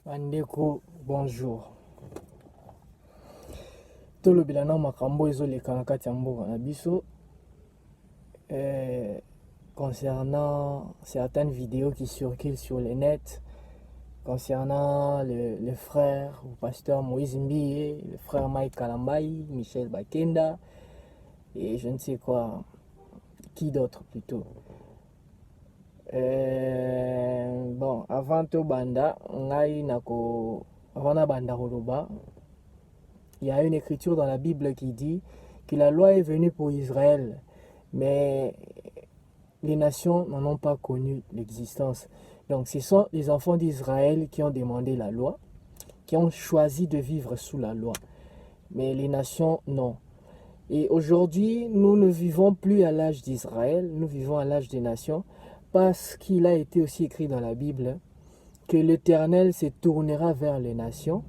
Bandeko, bonjour. Tolobela na makambo ezoleka na kati ya mboka na biso concernant certaines vidéos qui circulent sur le net concernant le frère ou pasteur Moïse Mbiye, le frère Mike Kalambai, Michel Bakenda et je ne sais quoi, qui d'autre plutôt. Bon, avant to banda, avant na banda koloba, il y a une écriture dans la Bible qui dit que la loi est venue pour Israël, mais les nations n'en ont pas connu l'existence. Donc ce sont les enfants d'Israël qui ont demandé la loi, qui ont choisi de vivre sous la loi. Mais les nations, non. Et aujourd'hui, nous ne vivons plus à l'âge d'Israël, nous vivons à l'âge des nations, parce qu'il a été aussi écrit dans la Bible que l'Éternel se tournera vers les nations.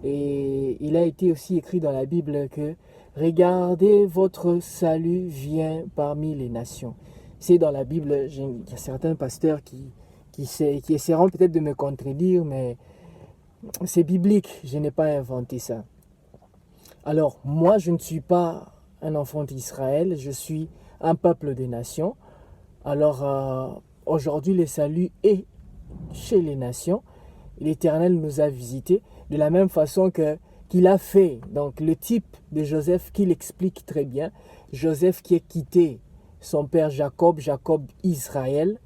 Et il a été aussi écrit dans la Bible que regardez, votre salut vient parmi les nations. C'est dans la Bible, il y a certains pasteurs qui essaieront peut-être de me contredire, mais c'est biblique, je n'ai pas inventé ça. Alors, moi, je ne suis pas un enfant d'Israël, je suis un peuple des nations. Alors, aujourd'hui, le salut est chez les nations. L'Éternel nous a visités de la même façon qu'il a fait. Donc, le type de Joseph qu'il explique très bien. Joseph qui a quitté son père Jacob, Jacob Israël,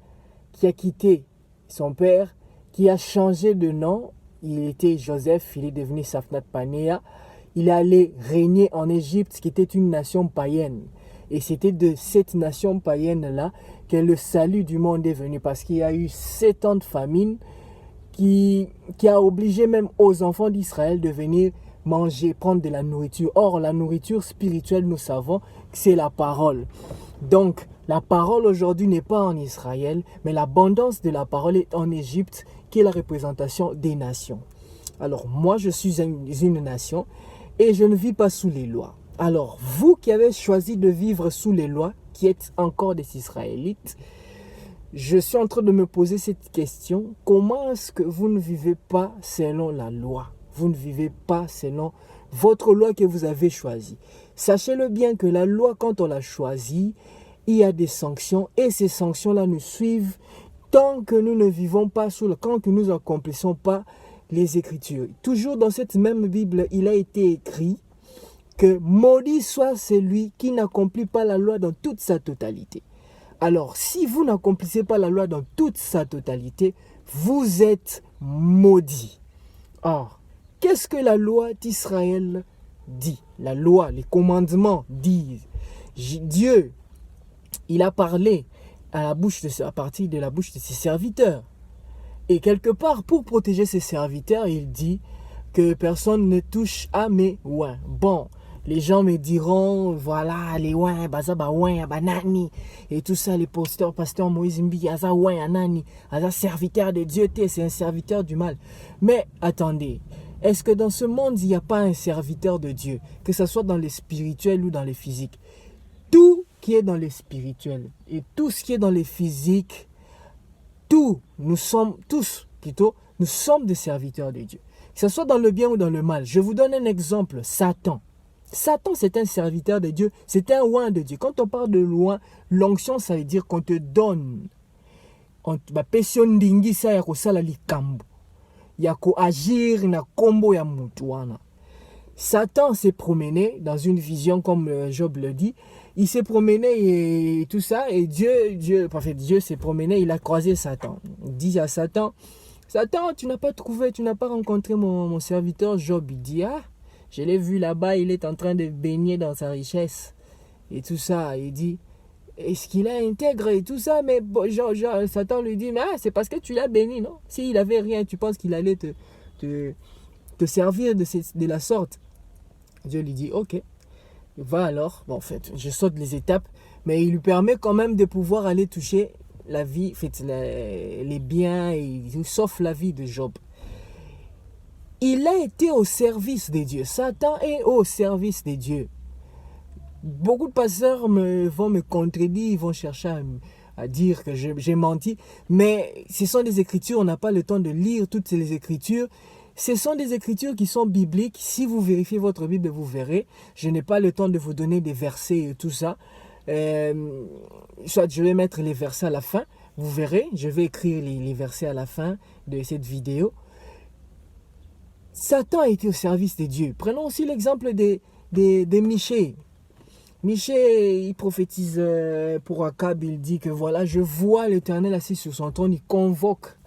qui a quitté son père, qui a changé de nom. Il était Joseph, il est devenu Safnat Panéa. Il est allé régner en Égypte, qui était une nation païenne. Et c'était de cette nation païenne-là que le salut du monde est venu. Parce qu'il y a eu 7 ans de famine qui a obligé même aux enfants d'Israël de venir manger, prendre de la nourriture. Or, la nourriture spirituelle, nous savons que c'est la parole. Donc, la parole aujourd'hui n'est pas en Israël, mais l'abondance de la parole est en Égypte, qui est la représentation des nations. Alors, moi, je suis une nation et je ne vis pas sous les lois. Alors, vous qui avez choisi de vivre sous les lois, qui êtes encore des Israélites, je suis en train de me poser cette question. Comment est-ce que vous ne vivez pas selon la loi? Vous ne vivez pas selon votre loi que vous avez choisie. Sachez-le bien que la loi, quand on l'a choisie, il y a des sanctions et ces sanctions-là nous suivent tant que nous ne vivons pas sous le quand que nous n'accomplissons pas les Écritures. Toujours dans cette même Bible, il a été écrit que maudit soit celui qui n'accomplit pas la loi dans toute sa totalité. Alors, si vous n'accomplissez pas la loi dans toute sa totalité, vous êtes maudit. Or, qu'est-ce que la loi d'Israël dit? La loi, les commandements disent. Dieu, il a parlé à partir de la bouche de ses serviteurs. Et quelque part, pour protéger ses serviteurs, il dit que personne ne touche à mes oins. Bon, les gens me diront, voilà, les oins, bazaba oins, banani, et tout ça, les pasteurs Moïse Mbiye, aza oins, anani, aza serviteur de Dieu, c'est un serviteur du mal. Mais attendez, est-ce que dans ce monde, il n'y a pas un serviteur de Dieu, que ce soit dans les spirituels ou dans les physiques? Tout qui est dans les spirituels et tout ce qui est dans les physiques, nous sommes des serviteurs de Dieu. Que ce soit dans le bien ou dans le mal. Je vous donne un exemple, Satan. Satan, c'est un serviteur de Dieu, c'est un oint de Dieu. Quand on parle de loin, l'onction, ça veut dire qu'on te donne. Satan s'est promené dans une vision comme Job le dit. Il s'est promené et tout ça, et Dieu s'est promené, il a croisé Satan. Il dit à Satan, Satan, tu n'as pas rencontré mon serviteur Job. Il dit, ah, je l'ai vu là-bas, il est en train de baigner dans sa richesse. Et tout ça, il dit, est-ce qu'il est intègre et tout ça? Mais Satan lui dit, mais c'est parce que tu l'as béni, non? S'il avait rien, tu penses qu'il allait te servir de la sorte? Dieu lui dit, ok, va alors. Bon, en fait, je saute les étapes, mais il lui permet quand même de pouvoir aller toucher la vie, les biens, sauf la vie de Job. Il a été au service des dieux. Satan est au service des dieux. Beaucoup de pasteurs vont me contredire, ils vont chercher à dire que j'ai menti. Mais ce sont des écritures, on n'a pas le temps de lire toutes les écritures. Ce sont des écritures qui sont bibliques. Si vous vérifiez votre Bible, vous verrez. Je n'ai pas le temps de vous donner des versets et tout ça. Soit je vais mettre les versets à la fin. Vous verrez, je vais écrire les versets à la fin de cette vidéo. Satan était au service de Dieu. Prenons aussi l'exemple de Michée. Michée, il prophétise pour Akab. Il dit que voilà, je vois l'Éternel assis sur son trône. Il convoque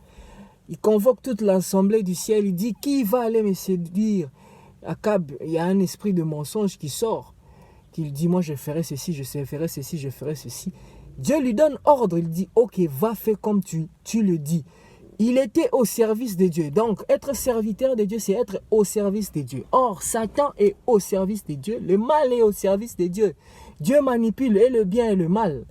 toute l'assemblée du ciel. Il dit, qui va aller me séduire? Akab, il y a un esprit de mensonge qui sort. Qu'il dit, moi je ferai ceci, je ferai ceci, je ferai ceci. Dieu lui donne ordre. Il dit, ok, va faire comme tu le dis. Il était au service de Dieu. Donc, être serviteur de Dieu, c'est être au service de Dieu. Or, Satan est au service de Dieu. Le mal est au service de Dieu. Dieu manipule et le bien et le mal.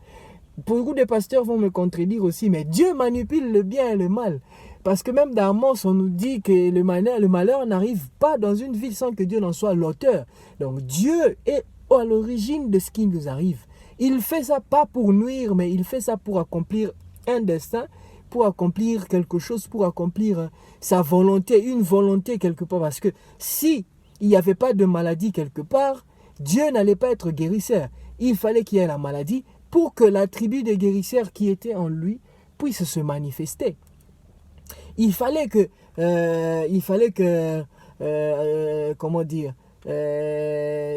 Beaucoup de pasteurs vont me contredire aussi, mais Dieu manipule le bien et le mal. Parce que même dans Amos, on nous dit que le malheur n'arrive pas dans une vie sans que Dieu n'en soit l'auteur. Donc Dieu est à l'origine de ce qui nous arrive. Il fait ça pas pour nuire, mais il fait ça pour accomplir un destin, pour accomplir quelque chose, pour accomplir sa volonté, une volonté quelque part. Parce que si il n'y avait pas de maladie quelque part, Dieu n'allait pas être guérisseur. Il fallait qu'il y ait la maladie pour que l'attribut de guérisseur qui était en lui puisse se manifester. Il fallait que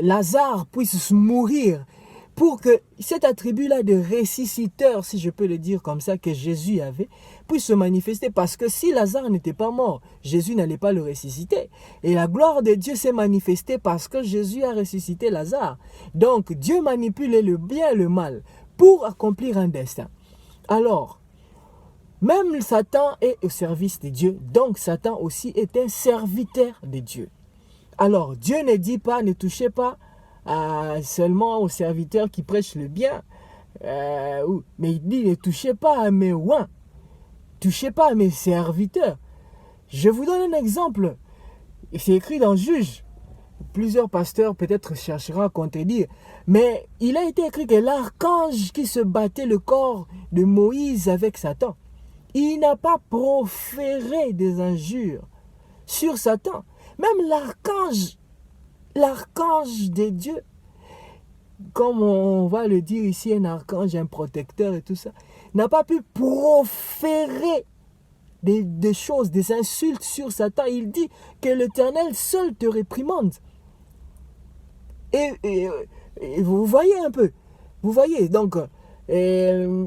Lazare puisse mourir pour que cet attribut-là de ressusciteur, si je peux le dire comme ça, que Jésus avait, puisse se manifester. Parce que si Lazare n'était pas mort, Jésus n'allait pas le ressusciter. Et la gloire de Dieu s'est manifestée parce que Jésus a ressuscité Lazare. Donc Dieu manipule le bien et le mal pour accomplir un destin. Alors, même Satan est au service de Dieu, donc Satan aussi est un serviteur de Dieu. Alors, Dieu ne dit pas, ne touchez pas seulement aux serviteurs qui prêchent le bien, mais il dit, ne touchez pas à mes oins, touchez pas à mes serviteurs. Je vous donne un exemple, c'est écrit dans Juge. Plusieurs pasteurs peut-être chercheront à contredire, mais il a été écrit que l'archange qui se battait le corps de Moïse avec Satan, il n'a pas proféré des injures sur Satan. Même l'archange de Dieu, comme on va le dire ici, un archange, un protecteur et tout ça, n'a pas pu proférer des choses, des insultes sur Satan. Il dit que l'Éternel seul te réprimande. Et vous voyez un peu. Vous voyez, donc, je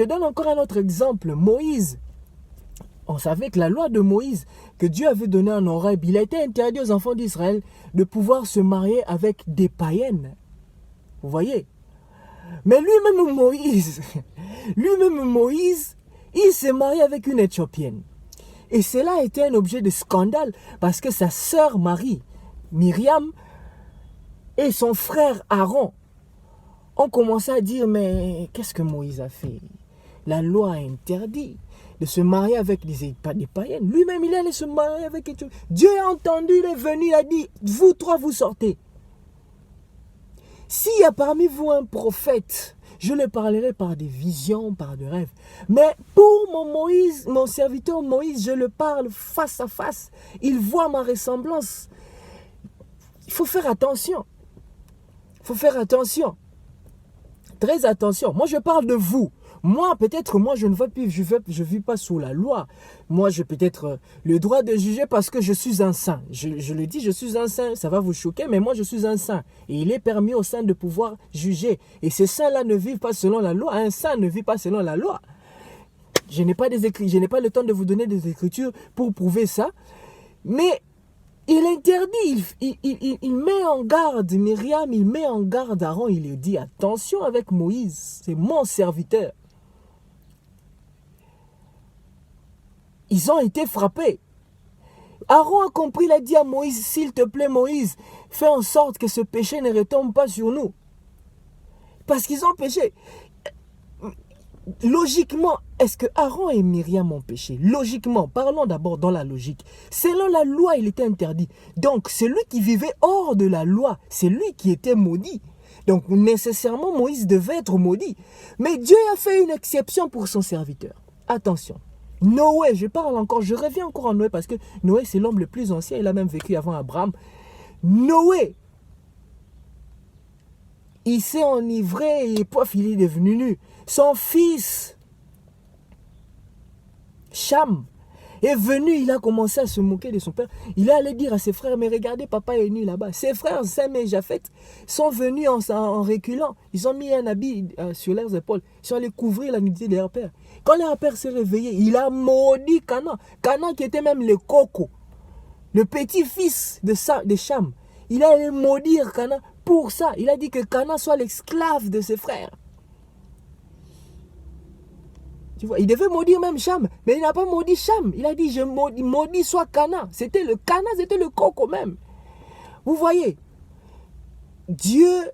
donne encore un autre exemple. Moïse. On savait que la loi de Moïse, que Dieu avait donnée en Horeb, il a été interdit aux enfants d'Israël de pouvoir se marier avec des païennes. Vous voyez? Mais lui-même Moïse, il s'est marié avec une Éthiopienne. Et cela a été un objet de scandale parce que sa sœur Marie, Myriam, et son frère Aaron ont commencé à dire, mais qu'est-ce que Moïse a fait? La loi a interdit de se marier avec des païennes. Lui-même, il allait se marier avec Éthiopie. Dieu a entendu, il est venu, il a dit, vous trois, vous sortez. S'il y a parmi vous un prophète, je le parlerai par des visions, par des rêves. Mais pour mon serviteur Moïse, je le parle face à face. Il voit ma ressemblance. Il faut faire attention. Il faut faire attention. Très attention. Moi, je parle de vous. Moi, peut-être, je ne vis pas sous la loi. Moi, j'ai peut-être le droit de juger parce que je suis un saint. Je le dis, je suis un saint. Ça va vous choquer, mais moi, je suis un saint. Et il est permis aux saints de pouvoir juger. Et ces saints-là ne vivent pas selon la loi. Un saint ne vit pas selon la loi. Je n'ai pas le temps de vous donner des écritures pour prouver ça. Mais il interdit, il met en garde Myriam, il met en garde Aaron. Il lui dit, attention avec Moïse, c'est mon serviteur. Ils ont été frappés. Aaron a compris, il a dit à Moïse, s'il te plaît Moïse, fais en sorte que ce péché ne retombe pas sur nous. Parce qu'ils ont péché. Logiquement, est-ce que Aaron et Myriam ont péché? Logiquement, parlons d'abord dans la logique. Selon la loi, il était interdit. Donc, celui qui vivait hors de la loi, c'est lui qui était maudit. Donc nécessairement, Moïse devait être maudit. Mais Dieu a fait une exception pour son serviteur. Attention. Noé, je reviens encore en Noé parce que Noé c'est l'homme le plus ancien, il a même vécu avant Abraham. Noé, il s'est enivré et poif, il est devenu nu. Son fils, Cham, est venu, il a commencé à se moquer de son père. Il est allé dire à ses frères, mais regardez, papa est nu là-bas. Ses frères, Sem et Japheth, sont venus en reculant. Ils ont mis un habit sur leurs épaules. Ils sont allés couvrir la nudité de leur père. Quand leur père s'est réveillé, il a maudit Canaan. Canaan qui était même le coco, le petit-fils de Cham. Il a allé maudire Canaan pour ça. Il a dit que Canaan soit l'esclave de ses frères. Tu vois, il devait maudire même Cham, mais il n'a pas maudit Cham. Il a dit, je maudis soit Canaan. C'était le coco même. Vous voyez, Dieu,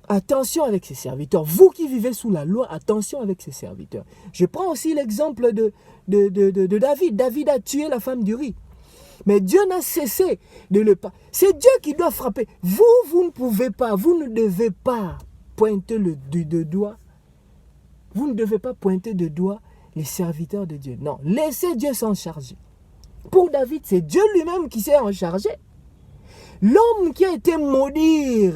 attention avec ses serviteurs. Vous qui vivez sous la loi, attention avec ses serviteurs. Je prends aussi l'exemple de David. David a tué la femme d'Uri. Mais Dieu n'a cessé de le pas. C'est Dieu qui doit frapper. Vous ne pouvez pas, vous ne devez pas pointer le doigt. Vous ne devez pas pointer de doigt les serviteurs de Dieu. Non, laissez Dieu s'en charger. Pour David, c'est Dieu lui-même qui s'est en chargé. L'homme qui a été maudire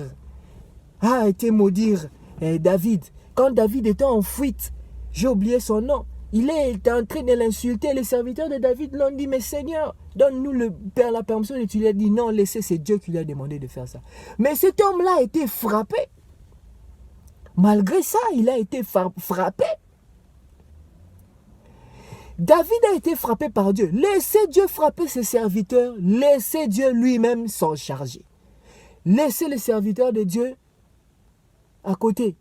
David. Quand David était en fuite, j'ai oublié son nom. Il était en train de l'insulter. Les serviteurs de David l'ont dit, mais Seigneur, donne-nous la permission. Et tu lui as dit, non, laissez, c'est Dieu qui lui a demandé de faire ça. Mais cet homme-là a été frappé. Malgré ça, il a été frappé. David a été frappé par Dieu. Laissez Dieu frapper ses serviteurs. Laissez Dieu lui-même s'en charger. Laissez les serviteurs de Dieu à côté.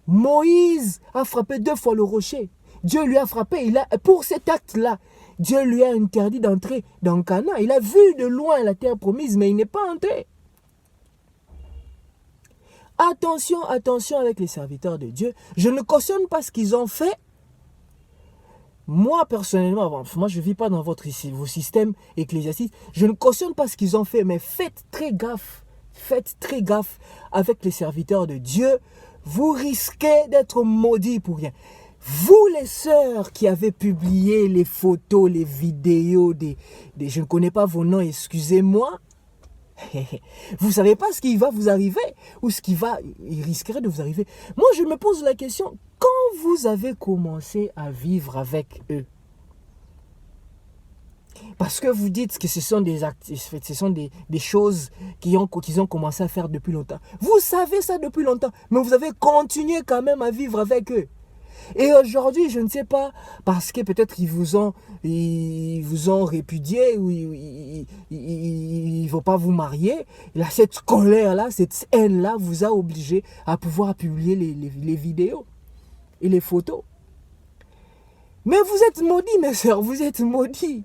Moïse a frappé 2 fois le rocher. Dieu lui a frappé. Pour cet acte-là, Dieu lui a interdit d'entrer dans Canaan. Il a vu de loin la terre promise, mais il n'est pas entré. Attention, attention avec les serviteurs de Dieu. Je ne cautionne pas ce qu'ils ont fait. Moi, personnellement, moi je ne vis pas dans vos systèmes ecclésiastiques. Je ne cautionne pas ce qu'ils ont fait, mais faites très gaffe. Faites très gaffe avec les serviteurs de Dieu. Vous risquez d'être maudits pour rien. Vous les sœurs qui avez publié les photos, les vidéos, je ne connais pas vos noms, excusez-moi. Vous ne savez pas ce qui va vous arriver ou il risquerait de vous arriver. Moi, je me pose la question, quand vous avez commencé à vivre avec eux, parce que vous dites que ce sont des choses qu'ils ont commencé à faire depuis longtemps. Vous savez ça depuis longtemps, mais vous avez continué quand même à vivre avec eux. Et aujourd'hui, je ne sais pas, parce que peut-être ils vous ont répudié ou ils ne vont pas vous marier. Là, cette colère-là, cette haine-là vous a obligé à pouvoir publier les vidéos et les photos. Mais vous êtes maudits, mes sœurs, vous êtes maudits.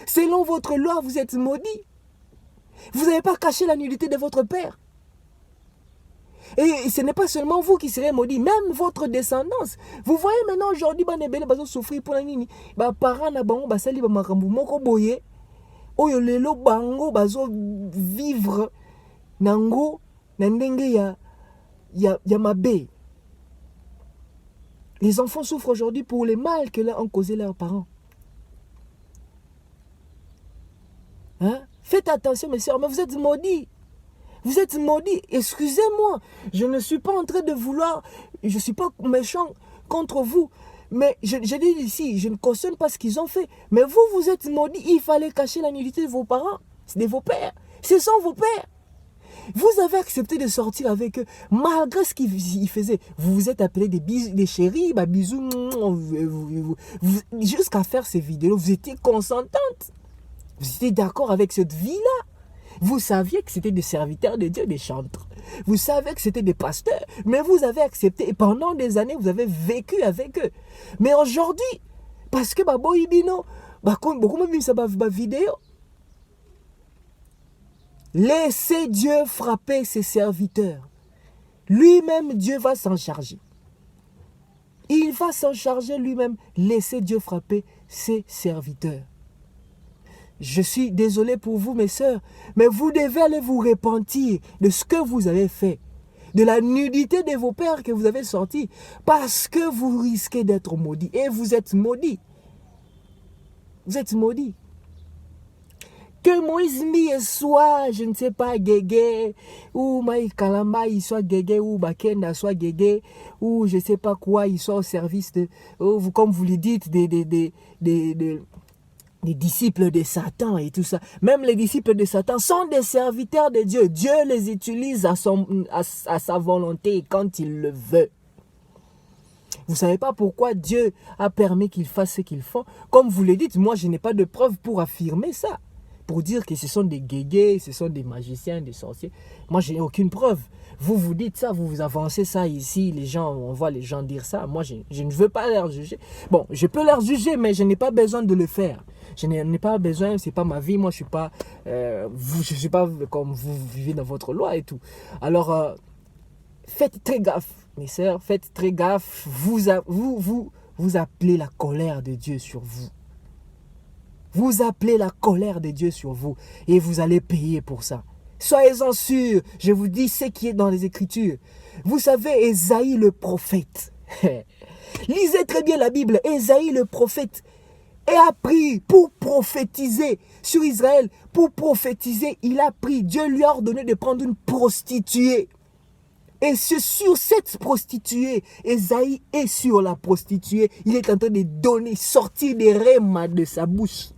Selon votre loi, vous êtes maudits. Vous n'avez pas caché la nudité de votre père. Et ce n'est pas seulement vous qui serez maudits, même votre descendance. Vous voyez maintenant aujourd'hui, les gens souffrir pour la nini. Les parents ne sali ba makambu moko boye. Oyo lelo bango bazo vivre nango na ndenge ya mabe. Les enfants souffrent aujourd'hui pour le mal que leur ont causé leurs parents. Hein? Faites attention, mes soeurs, mais vous êtes maudits. Vous êtes maudits. Excusez-moi, je ne suis pas en train de vouloir, je ne suis pas méchant contre vous. Mais je dis ici, je ne cautionne pas ce qu'ils ont fait. Mais vous êtes maudits. Il fallait cacher la nudité de vos parents, de vos pères. Ce sont vos pères. Vous avez accepté de sortir avec eux, malgré ce qu'ils faisaient. Vous vous êtes appelés des chéris, bisous, jusqu'à faire ces vidéos. Vous étiez consentantes. Vous étiez d'accord avec cette vie-là. Vous saviez que c'était des serviteurs de Dieu, des chantres. Vous savez que c'était des pasteurs. Mais vous avez accepté. Et pendant des années, vous avez vécu avec eux. Mais aujourd'hui, parce que beaucoup même ça vidéo. Laissez Dieu frapper ses serviteurs. Lui-même, Dieu va s'en charger. Il va s'en charger lui-même. Laissez Dieu frapper ses serviteurs. Je suis désolé pour vous, mes sœurs, mais vous devez aller vous repentir de ce que vous avez fait. de la nudité de vos pères que vous avez sortis, parce que vous risquez d'être maudits. Et vous êtes maudits. Vous êtes maudits. Que Moïse soit, je ne sais pas, Guégué, ou Maï Kalamba, il soit Guégué, ou Bakenda soit Guégué, ou je ne sais pas quoi, il soit au service de, comme vous le dites, des disciples de Satan et tout ça. Même les disciples de Satan sont des serviteurs de Dieu. Dieu les utilise à sa volonté quand il le veut. Vous ne savez pas pourquoi Dieu a permis qu'ils fassent ce qu'ils font. Comme vous le dites, moi je n'ai pas de preuves pour affirmer ça. Pour dire que ce sont des guégués, ce sont des magiciens, des sorciers. Moi je n'ai aucune preuve. Vous dites ça, vous avancez ça ici, les gens, on voit les gens dire ça. Moi je ne veux pas leur juger. Bon, je peux leur juger, mais je n'ai pas besoin de le faire. Je n'en ai pas besoin, c'est pas ma vie. Moi je suis pas comme vous vivez dans votre loi et tout. Alors faites très gaffe, mes sœurs, faites très gaffe. Vous appelez la colère de Dieu sur vous. Vous appelez la colère de Dieu sur vous et vous allez payer pour ça. Soyez-en sûrs, je vous dis ce qui est dans les Écritures. Vous savez, Ésaïe le prophète. Lisez très bien la Bible. Ésaïe le prophète a pris pour prophétiser sur Israël. Pour prophétiser, il a pris. Dieu lui a ordonné de prendre une prostituée. Et c'est sur cette prostituée, Ésaïe est sur la prostituée. Il est en train de donner, sortir des rémas de sa bouche.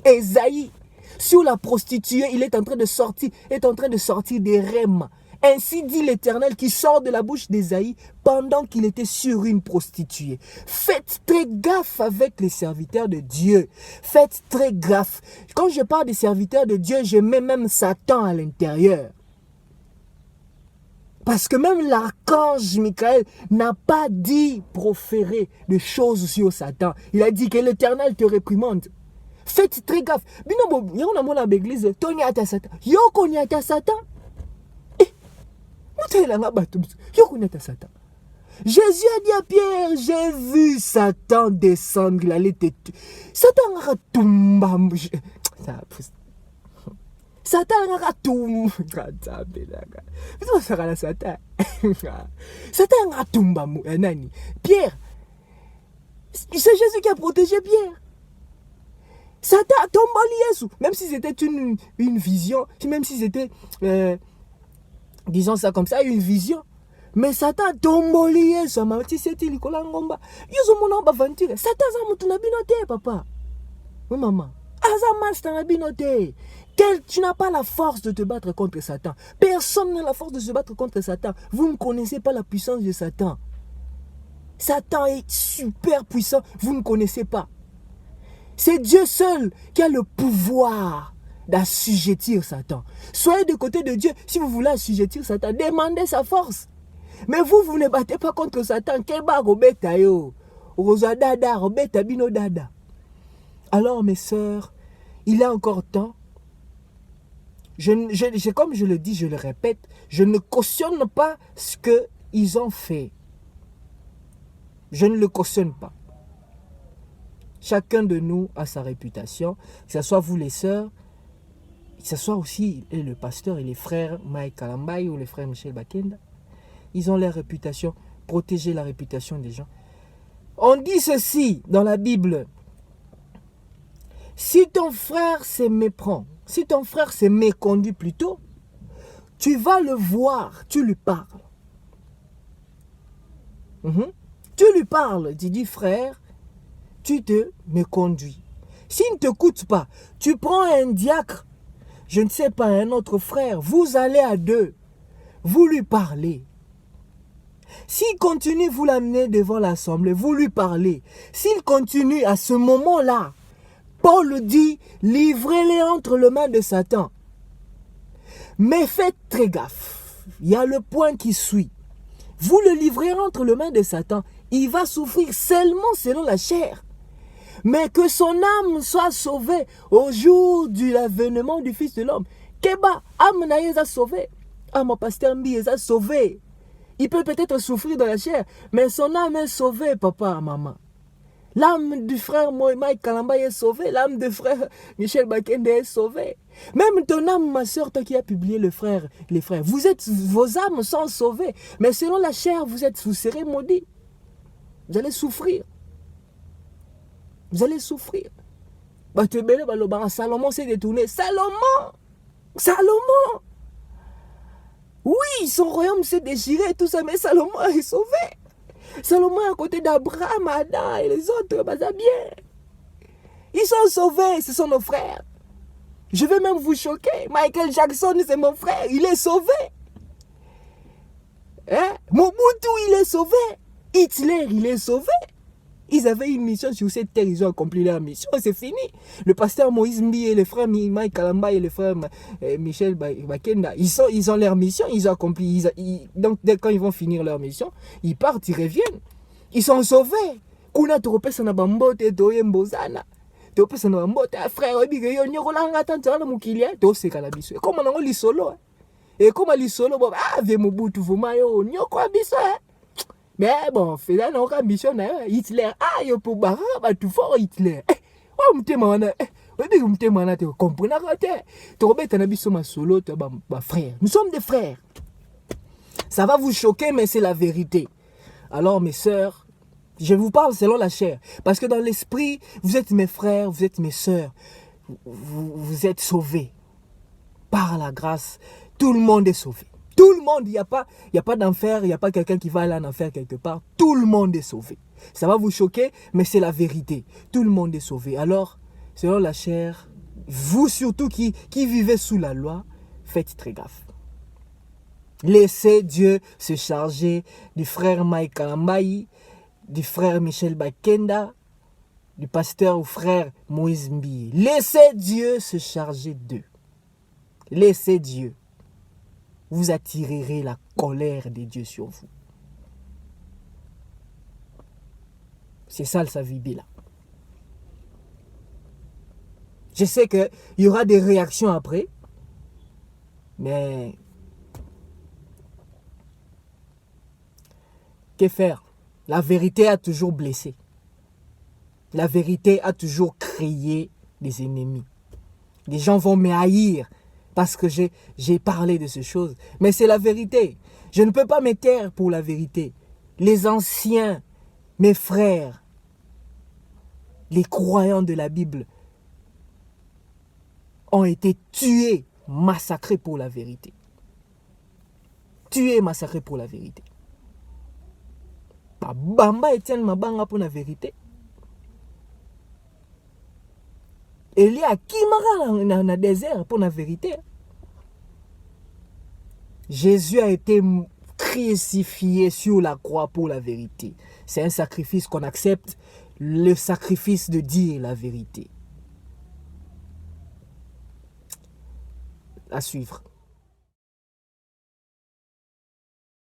Ésaïe, sur la prostituée, il est en train de sortir des rémas. Ainsi dit l'Éternel qui sort de la bouche d'Ésaïe pendant qu'il était sur une prostituée. Faites très gaffe avec les serviteurs de Dieu. Faites très gaffe. Quand je parle des serviteurs de Dieu, je mets même Satan à l'intérieur. Parce que même l'archange Michael n'a pas dit proférer des choses sur Satan. Il a dit que l'Éternel te réprimande. Faites très gaffe. Bino bo yona mona l'église Tony ata Satan. Yoko ni ata Satan. Mutela nga bato. Yoko ni ata Satan. Jésus a dit à Pierre, j'ai vu Satan descendre, il allait te tuer. Satan a tumba. Satan a tumba. Satan a tumba. Pierre, c'est Jésus qui a protégé Pierre. Satan a tombé Yesu. Même si c'était une vision, même si c'était, disons ça comme ça, une vision. Mais Satan a tombé Yesu. Satan a papa. Oui, maman. Tu n'as pas la force de te battre contre Satan. Personne n'a la force de se battre contre Satan. Vous ne connaissez pas la puissance de Satan. Satan est super puissant. Vous ne connaissez pas. C'est Dieu seul qui a le pouvoir d'assujettir Satan. Soyez du côté de Dieu. Si vous voulez assujettir Satan, demandez sa force. Mais vous ne battez pas contre Satan. Alors mes sœurs, il est encore temps. Comme je le dis, je le répète, je ne cautionne pas ce qu'ils ont fait. Je ne le cautionne pas. Chacun de nous a sa réputation, que ce soit vous les sœurs, que ce soit aussi le pasteur et les frères Mike Kalambaye ou les frères Michel Bakenda. Ils ont leur réputation, protéger la réputation des gens. On dit ceci dans la Bible. Si ton frère se méprend, si ton frère se méconduit plutôt, tu vas le voir, tu lui parles. Tu lui parles, tu dis frère, tu te méconduis. S'il ne t'écoute pas, tu prends un diacre, je ne sais pas, un autre frère, vous allez à deux, vous lui parlez. S'il continue, vous l'amenez devant l'assemblée, vous lui parlez. S'il continue à ce moment-là, Paul dit, livrez-les entre les mains de Satan. Mais faites très gaffe. Il y a le point qui suit. Vous le livrez entre les mains de Satan. Il va souffrir seulement selon la chair. Mais que son âme soit sauvée au jour de l'avènement du Fils de l'homme. Keba, âme na yeza sauvé. Ah, mon pasteur Mbi est sauvé. Il peut peut-être souffrir dans la chair, mais son âme est sauvée, papa, maman. L'âme du frère Mike Kalamba est sauvée. L'âme du frère Michel Bakende est sauvée. Même ton âme, ma soeur, toi qui as publié les frères, vos âmes sont sauvées. Mais selon la chair, vous serez maudits. Vous allez souffrir. Vous allez souffrir. Salomon s'est détourné. Salomon! Oui, son royaume s'est déchiré, tout ça, mais Salomon est sauvé. Salomon est à côté d'Abraham, Adam et les autres, bah, ça bien. Ils sont sauvés, ce sont nos frères. Je vais même vous choquer. Michael Jackson, c'est mon frère, il est sauvé. Hein? Mobutu, il est sauvé. Hitler, il est sauvé. Ils avaient une mission sur cette terre, ils ont accompli leur mission, c'est fini. Le pasteur Moïse Mbi et le frère Mike Kalamba et le frère Michel Bakenda, ils ont leur mission, ils ont accompli. Donc, quand ils vont finir leur mission, ils partent, ils reviennent. Ils sont sauvés. Kuna toropesa na bambote toye mbozana. Toropesa na bambote frère obiga yo nyokolanga tantala mukilia to sekala biso. Comme nango lisolo. Et comme lisolo ve Mobutu vuma yo nyoko biso. Mais bon, fais-la non ambition Hitler. Ah, yo pour barra tout fort Hitler. Oh mtemana. Oui, mtemana te comprendre raté. Torobeta na biso ma solo to ba frère. Nous sommes des frères. Ça va vous choquer mais c'est la vérité. Alors mes sœurs, je vous parle selon la chair parce que dans l'esprit, vous êtes mes frères, vous êtes mes sœurs. Vous êtes sauvés par la grâce. Tout le monde est sauvé. Tout le monde, il n'y a pas d'enfer, il n'y a pas quelqu'un qui va aller en enfer quelque part. Tout le monde est sauvé. Ça va vous choquer, mais c'est la vérité. Tout le monde est sauvé. Alors, selon la chair, vous surtout qui vivez sous la loi, faites très gaffe. Laissez Dieu se charger du frère Mike Kalambayi, du frère Michel Bakenda, du pasteur ou frère Moïse Mbi. Laissez Dieu se charger d'eux. Laissez Dieu. Vous attirerez la colère de Dieu sur vous. C'est ça le Savibila. Je sais qu'il y aura des réactions après, mais que faire? La vérité a toujours blessé. La vérité a toujours créé des ennemis. Les gens vont me haïr parce que j'ai parlé de ces choses. Mais c'est la vérité. Je ne peux pas me taire pour la vérité. Les anciens, mes frères, les croyants de la Bible ont été tués, massacrés pour la vérité. Tués, massacrés pour la vérité. Bamba Etienne Mabanga pour la vérité. Elie Akimara dans le désert pour la vérité. Jésus a été crucifié sur la croix pour la vérité. C'est un sacrifice qu'on accepte, le sacrifice de dire la vérité. À suivre.